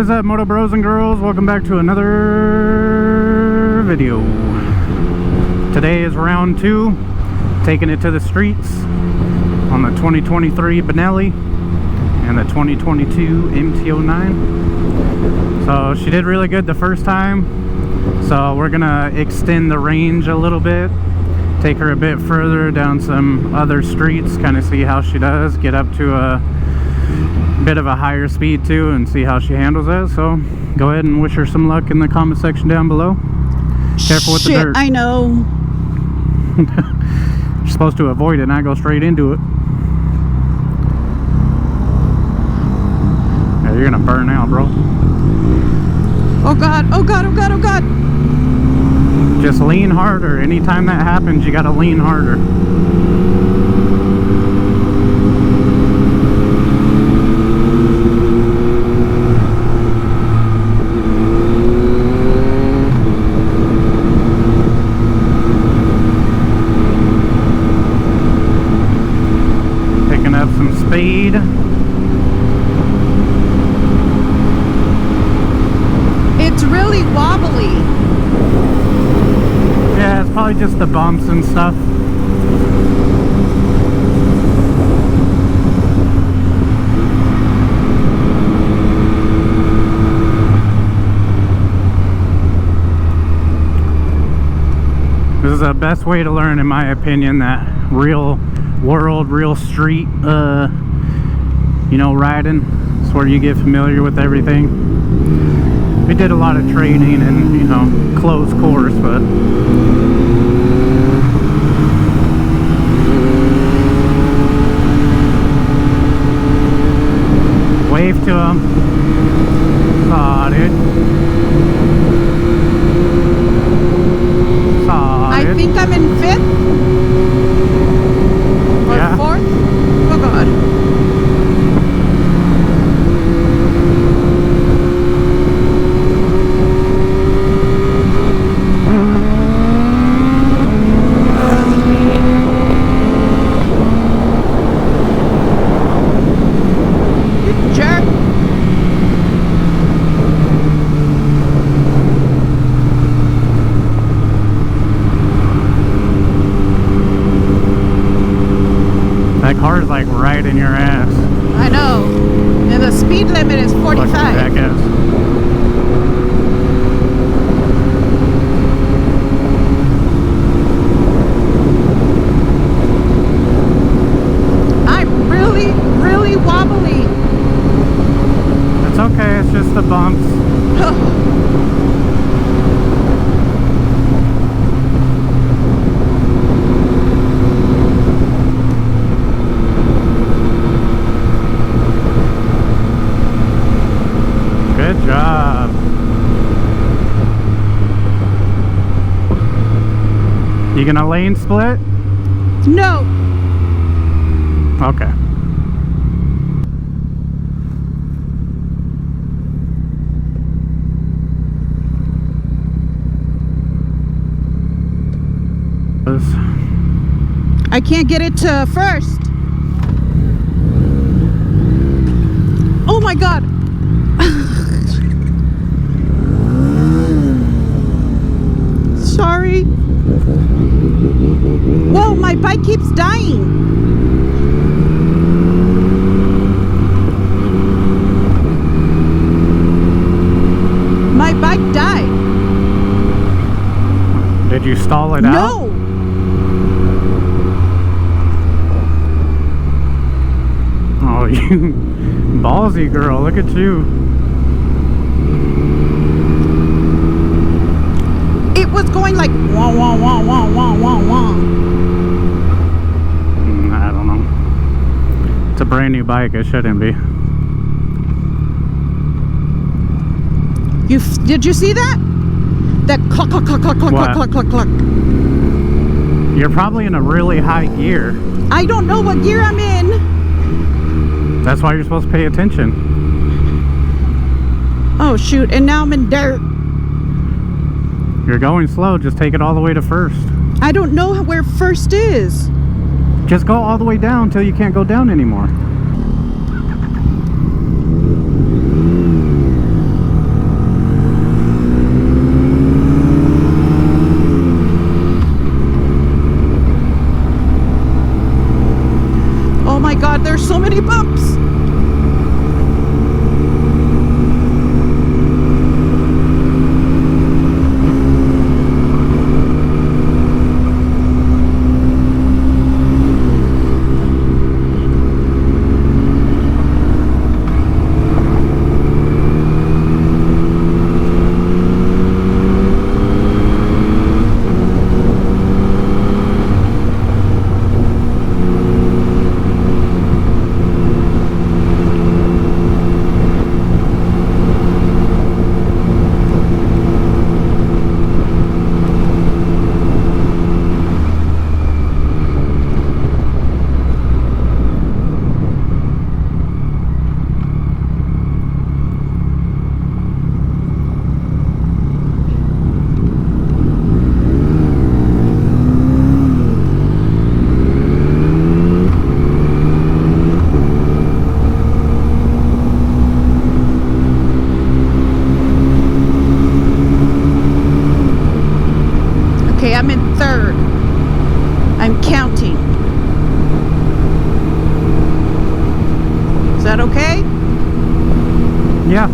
What is up, MotoBros and girls? Welcome back to another video. Today is round 2, taking it to the streets on the 2023 Benelli and the 2022 MT-09. So she did really good the first time, so we're gonna extend the range a little bit, take her a bit further down some other streets, kind of see how she does, get up to a bit of a higher speed too and see how she handles it. So go ahead and wish her some luck in the comment section down below. Careful with the dirt. I know. You're supposed to avoid it, not go straight into it. Yeah, you're gonna burn out, bro. Oh god, oh god, oh god, oh god. Just lean harder. Anytime that happens, you gotta lean harder. Up some speed. It's really wobbly. Yeah, it's probably just the bumps and stuff. This is the best way to learn, in my opinion, that real world, real street, you know, riding. It's where you get familiar with everything. We did a lot of training and, you know, closed course, but wave to him. Saw, dude. Saw, I dude. think I'm in 5th. Yeah. 4th? Oh god. You jerk. That car's like right in your ass. I know. And the speed limit is 45. Jackass. I'm really, really wobbly. It's okay, it's just the bumps. Good job. You gonna lane split? No. Okay. I can't get it to first. Oh my god. Sorry. Whoa, my bike keeps dying. My bike died. Did you stall it out? No. Oh, you ballsy girl, look at you. It was going like wah wah wah wah wah wah wah. I don't know. It's a brand new bike, it shouldn't be. Did you see that? That cluck cluck cluck cluck cluck cluck cluck cluck cluck. You're probably in a really high gear. I don't know what gear I'm in. That's why you're supposed to pay attention. Oh shoot, and now I'm in dirt. You're going slow, just take it all the way to first. I don't know where first is. Just go all the way down until you can't go down anymore. in third. I'm counting. Is that okay? Yeah.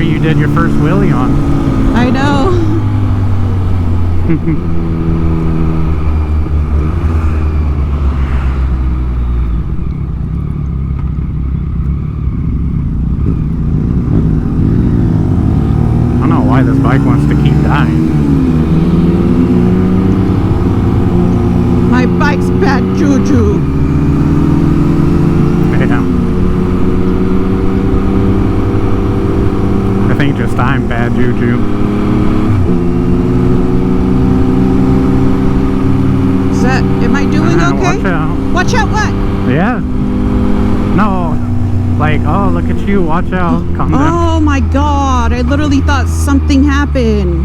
You did your first wheelie on. I know. I don't know why this bike wants to keep dying. My bike's bad juju. Yeah. I think just I'm bad juju. Is that, am I doing okay? Watch out. Watch out what? Yeah. No. Like, oh, look at you. Watch out. Calm down. Oh my god. I literally thought something happened.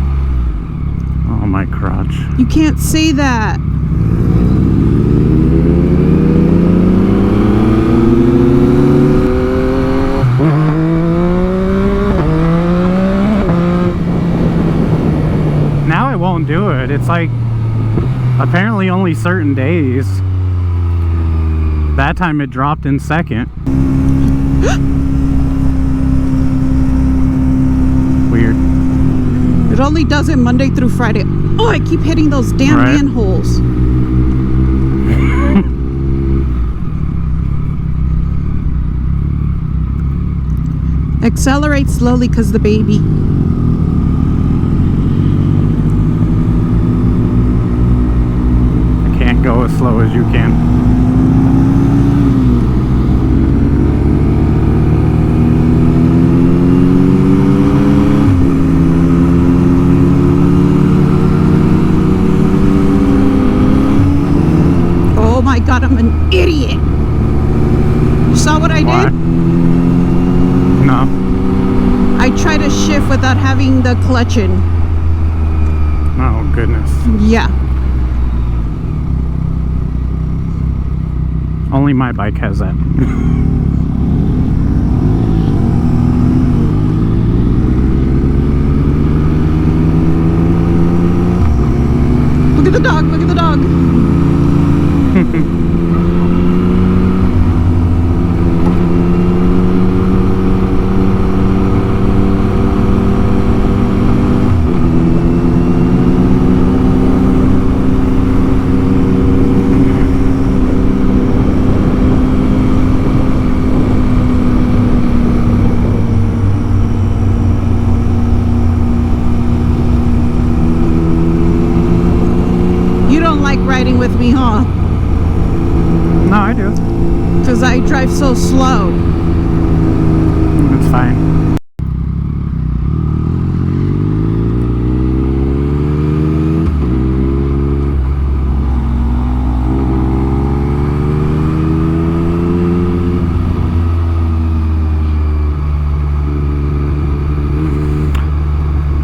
Oh, my crotch. You can't say that. Now it won't do it. It's like apparently only certain days. That time it dropped in second. only does it Monday through Friday. Oh, I keep hitting those damn Right. manholes. Accelerate slowly because the baby. I can't go as slow as you can. Oh my god, I'm an idiot. You saw what I Why? did? No. I tried to shift without having the clutch in. Oh, goodness. Yeah. Only my bike has that. Look at the dog, look at the dog. You don't like riding with me, huh? No, I do. Because I drive so slow. It's fine.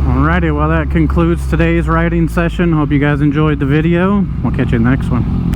Alrighty, well that concludes today's riding session. Hope you guys enjoyed the video. We'll catch you in the next one.